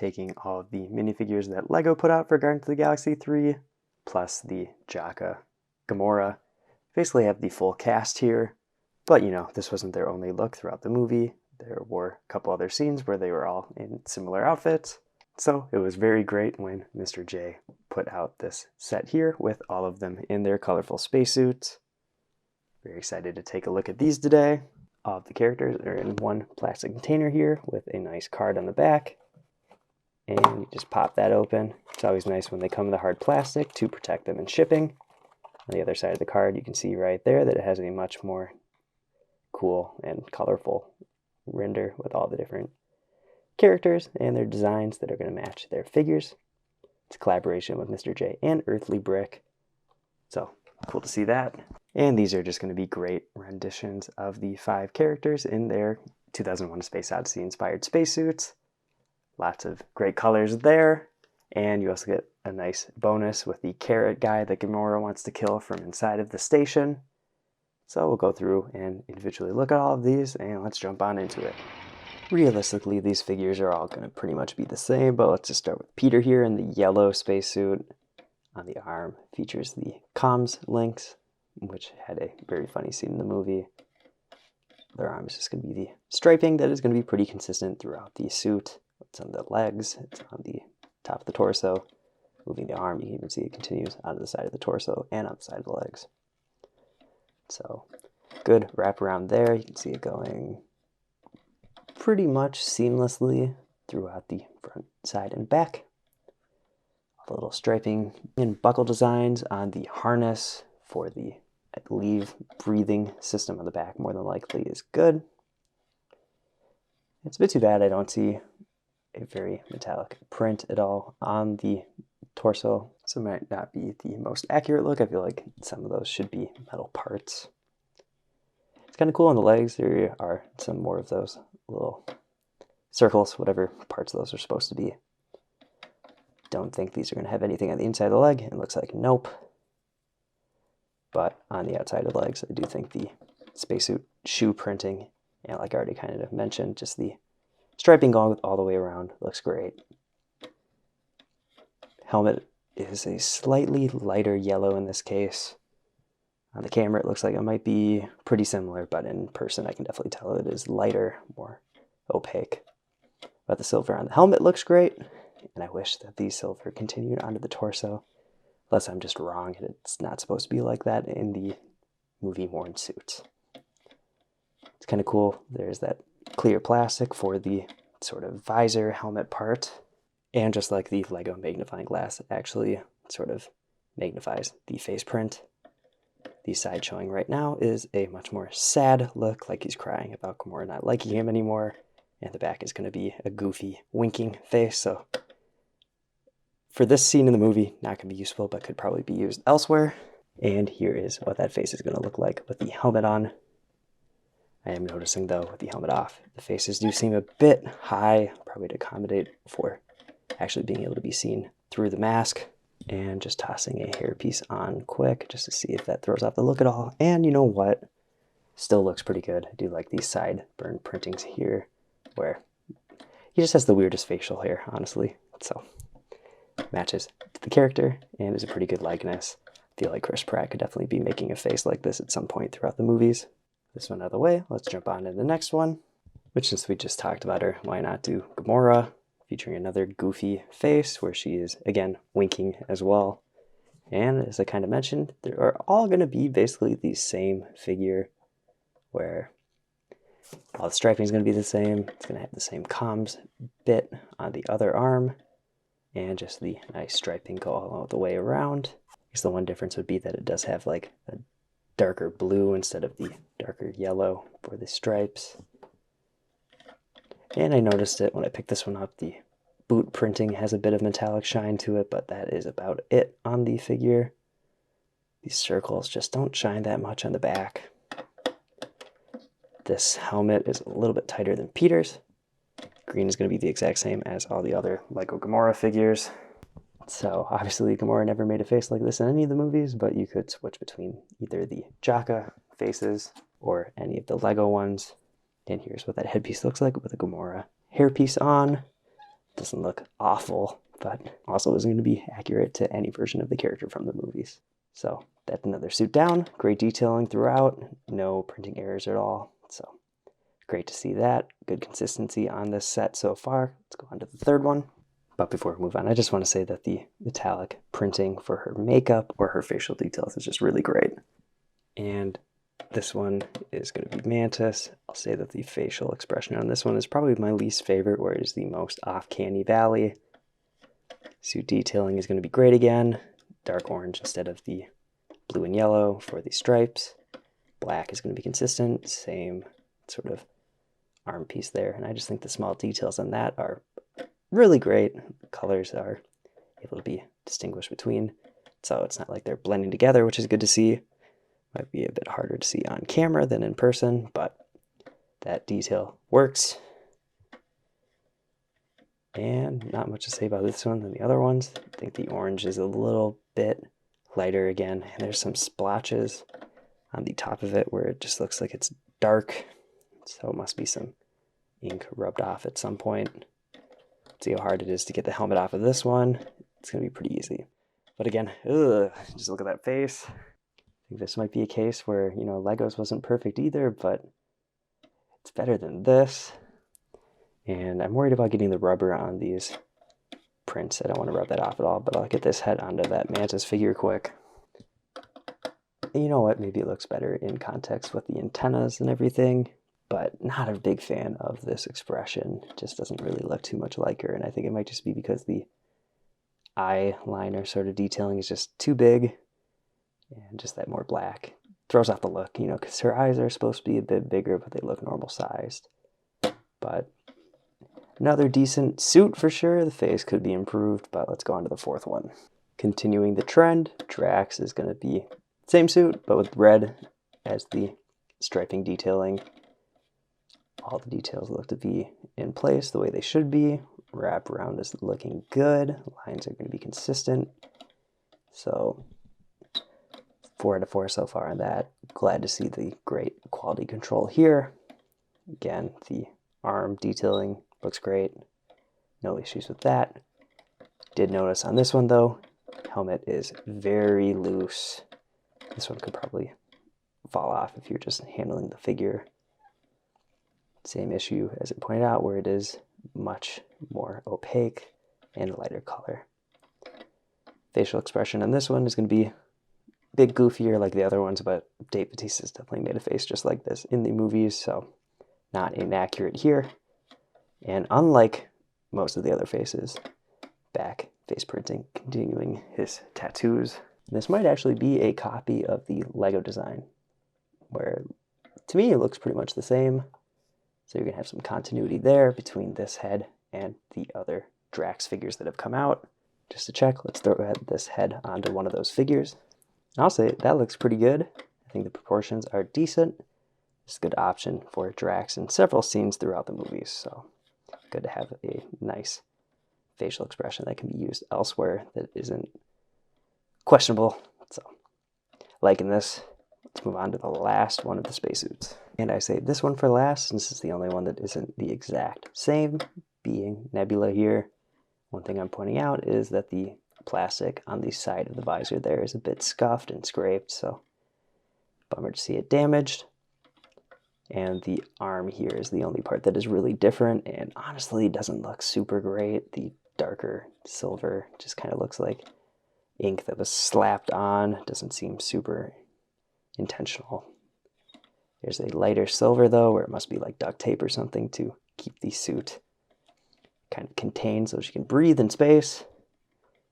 taking all of the minifigures that Lego put out for Guardians of the Galaxy 3, plus the Jaka Gamora. Basically have the full cast here, but you know, this wasn't their only look throughout the movie. There were a couple other scenes where they were all in similar outfits. So it was very great when Mr. J put out this set here with all of them in their colorful spacesuits. Very excited to take a look at these today. All of the characters are in one plastic container here with a nice card on the back. And you just pop that open. It's always nice when they come in the hard plastic to protect them in shipping. On the other side of the card, you can see right there that it has a much more cool and colorful render with all the different characters and their designs that are going to match their figures. It's a collaboration with Mr. J and Earthly Brick. So cool to see that. And these are just going to be great renditions of the 5 characters in their 2001 Space Odyssey inspired spacesuits. Lots of great colors there. And you also get a nice bonus with the carrot guy that Gamora wants to kill from inside of the station. So we'll go through and individually look at all of these, and let's jump on into it. Realistically, these figures are all going to pretty much be the same, but let's just start with Peter here in the yellow spacesuit. On the arm features the comms links, which had a very funny scene in the movie. Their arm is just going to be the striping that is going to be pretty consistent throughout the suit. It's on the legs, it's on the top of the torso. Moving the arm, you can even see it continues onto the side of the torso and on the side of the legs. So good wrap around there. You can see it going pretty much seamlessly throughout the front, side, and back. All the little striping and buckle designs on the harness for the, I believe, breathing system on the back more than likely is good. It's a bit too bad I don't see a very metallic print at all on the torso, so it might not be the most accurate look. I feel like some of those should be metal parts. It's kind of cool on the legs. There are some more of those little circles, whatever parts of those are supposed to be. Don't think these are going to have anything on the inside of the leg. It looks like nope. But on the outside of the legs, I do think the spacesuit shoe printing, and like I already kind of mentioned, just the striping going all the way around looks great. Helmet is a slightly lighter yellow in this case. On the camera it looks like it might be pretty similar, but in person I can definitely tell it is lighter, more opaque. But the silver on the helmet looks great, and I wish that the silver continued onto the torso. Unless I'm just wrong, and it's not supposed to be like that in the movie-worn suits. It's kind of cool. There's that clear plastic for the sort of visor helmet part. And just like the Lego magnifying glass, it actually sort of magnifies the face print. The side showing right now is a much more sad look, like he's crying about Gamora not liking him anymore. And the back is going to be a goofy, winking face. So for this scene in the movie, not going to be useful, but could probably be used elsewhere. And here is what that face is going to look like with the helmet on. I am noticing, though, with the helmet off, the faces do seem a bit high, probably to accommodate for actually being able to be seen through the mask. And just tossing a hairpiece on quick just to see if that throws off the look at all. And you know what? Still looks pretty good. I do like these side burn printings here where he just has the weirdest facial hair, honestly. So matches to the character and is a pretty good likeness. I feel like Chris Pratt could definitely be making a face like this at some point throughout the movies. This one out of the way, let's jump on to the next one, which since we just talked about her, why not do Gamora, featuring another goofy face where she is, again, winking as well. And as I kind of mentioned, they are all going to be basically the same figure where all the striping is going to be the same. It's going to have the same comms bit on the other arm and just the nice striping go all the way around. I guess the one difference would be that it does have like a darker blue instead of the darker yellow for the stripes. And I noticed it when I picked this one up, the boot printing has a bit of metallic shine to it, but that is about it on the figure. These circles just don't shine that much on the back. This helmet is a little bit tighter than Peter's. Green is going to be the exact same as all the other Lego Gamora figures. So obviously Gamora never made a face like this in any of the movies, but you could switch between either the Jaka faces or any of the Lego ones. And here's what that headpiece looks like with a Gamora hairpiece on. Doesn't look awful, but also isn't going to be accurate to any version of the character from the movies. So that's another suit down. Great detailing throughout. No printing errors at all. So great to see that. Good consistency on this set so far. Let's go on to the third one. But before we move on, I just want to say that the metallic printing for her makeup or her facial details is just really great. And this one is going to be Mantis. I'll say that the facial expression on this one is probably my least favorite, where it is the most off Canny Valley. Suit detailing is going to be great again. Dark orange instead of the blue and yellow for the stripes. Black is going to be consistent. Same sort of arm piece there. And I just think the small details on that are really great. The colors are able to be distinguished between. So it's not like they're blending together, which is good to see. Might be a bit harder to see on camera than in person, but that detail works. And not much to say about this one than the other ones. I think the orange is a little bit lighter again, and there's some splotches on the top of it where it just looks like it's dark. So it must be some ink rubbed off at some point. See how hard it is to get the helmet off of this one. It's going to be pretty easy. But again, just look at that face. I think this might be a case where, you know, Legos wasn't perfect either, but it's better than this. And I'm worried about getting the rubber on these prints. I don't want to rub that off at all, but I'll get this head onto that Mantis figure quick. And you know what? Maybe it looks better in context with the antennas and everything, but not a big fan of this expression. It just doesn't really look too much like her, and I think it might just be because the eyeliner sort of detailing is just too big, and just that more black throws off the look, you know, because her eyes are supposed to be a bit bigger, but they look normal sized. But another decent suit for sure. The face could be improved, but let's go on to the fourth one. Continuing the trend, Drax is going to be same suit, but with red as the striping detailing. All the details look to be in place the way they should be. Wrap around is looking good. Lines are going to be consistent. So 4 out of 4 so far on that. Glad to see the great quality control here. Again, the arm detailing looks great. No issues with that. Did notice on this one though, helmet is very loose. This one could probably fall off if you're just handling the figure. Same issue as it pointed out, where it is much more opaque and a lighter color. Facial expression on this one is going to be a bit goofier like the other ones, but Dave Bautista's definitely made a face just like this in the movies, so not inaccurate here. And unlike most of the other faces, back face printing, continuing his tattoos. This might actually be a copy of the Lego design, where to me it looks pretty much the same. So you're going to have some continuity there between this head and the other Drax figures that have come out. Just to check, let's throw this head onto one of those figures. And I'll say that looks pretty good. I think the proportions are decent. It's a good option for Drax in several scenes throughout the movies. So good to have a nice facial expression that can be used elsewhere that isn't questionable. So liking this. Let's move on to the last one of the spacesuits. And I say this one for last, since it's the only one that isn't the exact same, being Nebula here. One thing I'm pointing out is that the plastic on the side of the visor there is a bit scuffed and scraped, so bummer to see it damaged. And the arm here is the only part that is really different, and honestly doesn't look super great. The darker silver just kind of looks like ink that was slapped on. It doesn't seem super intentional. There's a lighter silver though, where it must be like duct tape or something to keep the suit kind of contained so she can breathe in space.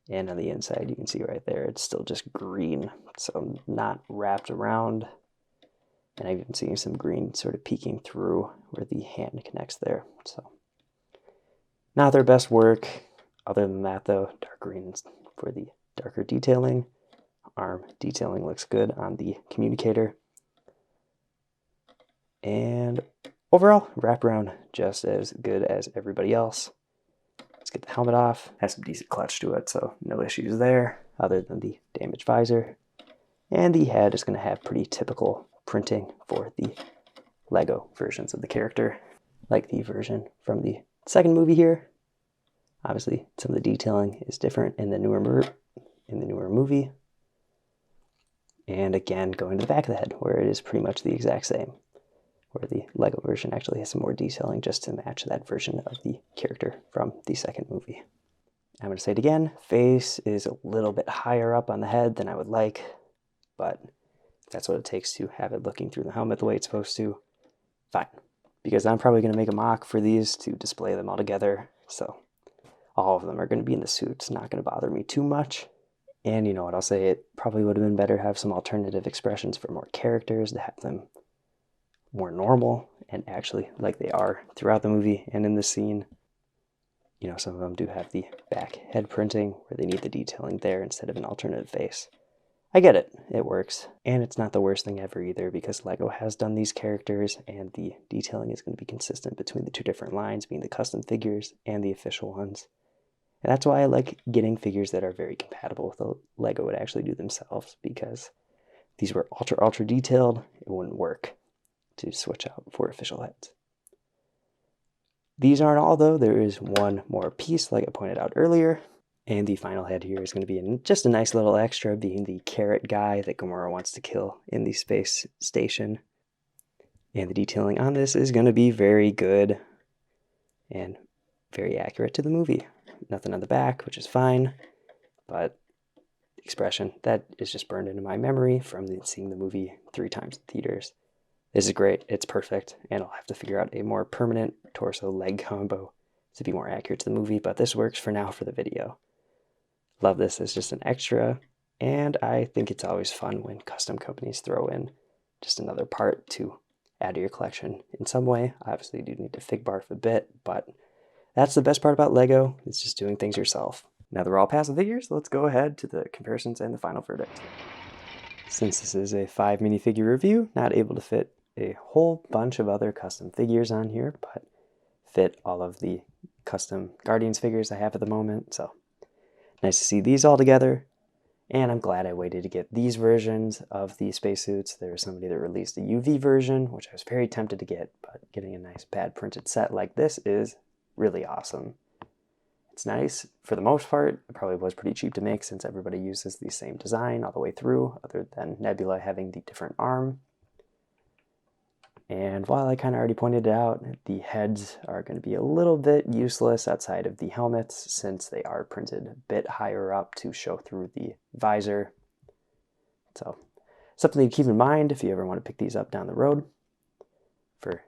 And on the inside, you can see right there, it's still just green, so not wrapped around. And I'm even seeing some green sort of peeking through where the hand connects there. So not their best work. Other than that though, dark green for the darker detailing. Arm detailing looks good on the communicator. And overall, wraparound just as good as everybody else. Let's get the helmet off. Has some decent clutch to it, so no issues there, other than the damaged visor. And the head is going to have pretty typical printing for the Lego versions of the character, like the version from the second movie here. Obviously, some of the detailing is different in the newer movie. And again, going to the back of the head, where it is pretty much the exact same, where the Lego version actually has some more detailing just to match that version of the character from the second movie. I'm going to say it again, face is a little bit higher up on the head than I would like, but that's what it takes to have it looking through the helmet the way it's supposed to. Fine, because I'm probably going to make a mock for these to display them all together, so all of them are going to be in the suit. It's not going to bother me too much. And you know what, I'll say it probably would have been better to have some alternative expressions for more characters, to have them more normal and actually like they are throughout the movie and in the scene. You know, some of them do have the back head printing where they need the detailing there instead of an alternative face. I get it, it works. And it's not the worst thing ever either, because Lego has done these characters and the detailing is going to be consistent between the two different lines, being the custom figures and the official ones. And that's why I like getting figures that are very compatible with the Lego would actually do themselves, because if these were ultra detailed, it wouldn't work to switch out for official heads. These aren't all though, there is one more piece like I pointed out earlier, and the final head here is going to be just a nice little extra, being the carrot guy that Gamora wants to kill in the space station. And the detailing on this is going to be very good and very accurate to the movie. Nothing on the back, which is fine, but the expression, that is just burned into my memory from seeing the movie 3 times in theaters. This is great, it's perfect, and I'll have to figure out a more permanent torso-leg combo to be more accurate to the movie, but this works for now for the video. Love this as just an extra, and I think it's always fun when custom companies throw in just another part to add to your collection in some way. Obviously, you do need to fig barf a bit, but that's the best part about Lego, it's just doing things yourself. Now that we're all past the figures, let's go ahead to the comparisons and the final verdict. Since this is a 5 minifigure review, not able to fit a whole bunch of other custom figures on here, but fit all of the custom Guardians figures I have at the moment, so nice to see these all together. And I'm glad I waited to get these versions of the spacesuits. There was somebody that released a UV version, which I was very tempted to get, but getting a nice pad printed set like this is really awesome. It's nice. For the most part, it probably was pretty cheap to make since everybody uses the same design all the way through, other than Nebula having the different arm. And while I kind of already pointed it out, the heads are going to be a little bit useless outside of the helmets since they are printed a bit higher up to show through the visor. So something to keep in mind if you ever want to pick these up down the road. For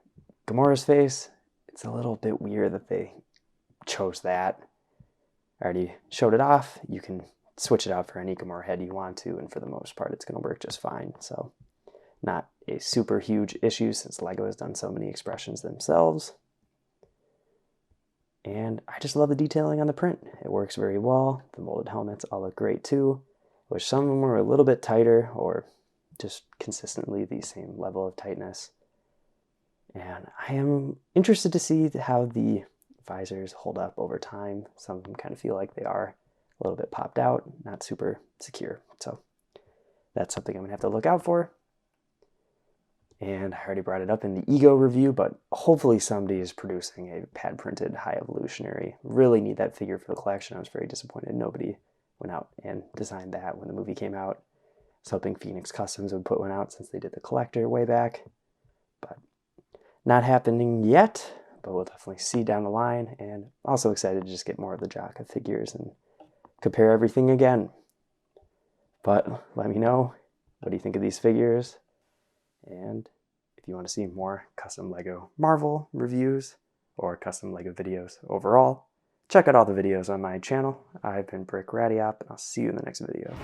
Gamora's face, it's a little bit weird that they chose that. I already showed it off. You can switch it out for any Gamora head you want to, and for the most part it's going to work just fine. So not a super huge issue since Lego has done so many expressions themselves. And I just love the detailing on the print. It works very well. The molded helmets all look great too. Wish some of them were a little bit tighter or just consistently the same level of tightness. And I am interested to see how the visors hold up over time. Some of them kind of feel like they are a little bit popped out, not super secure. So that's something I'm going to have to look out for. And I already brought it up in the Ego review, but hopefully somebody is producing a pad printed High Evolutionary. Really need that figure for the collection. I was very disappointed nobody went out and designed that when the movie came out. I was hoping Phoenix Customs would put one out since they did the collector way back, but not happening yet, but we'll definitely see down the line. And also excited to just get more of the Jaka figures and compare everything again. But let me know, what do you think of these figures? And if you want to see more custom Lego Marvel reviews or custom Lego videos overall, check out all the videos on my channel. I've been Brick Radiop, and I'll see you in the next video.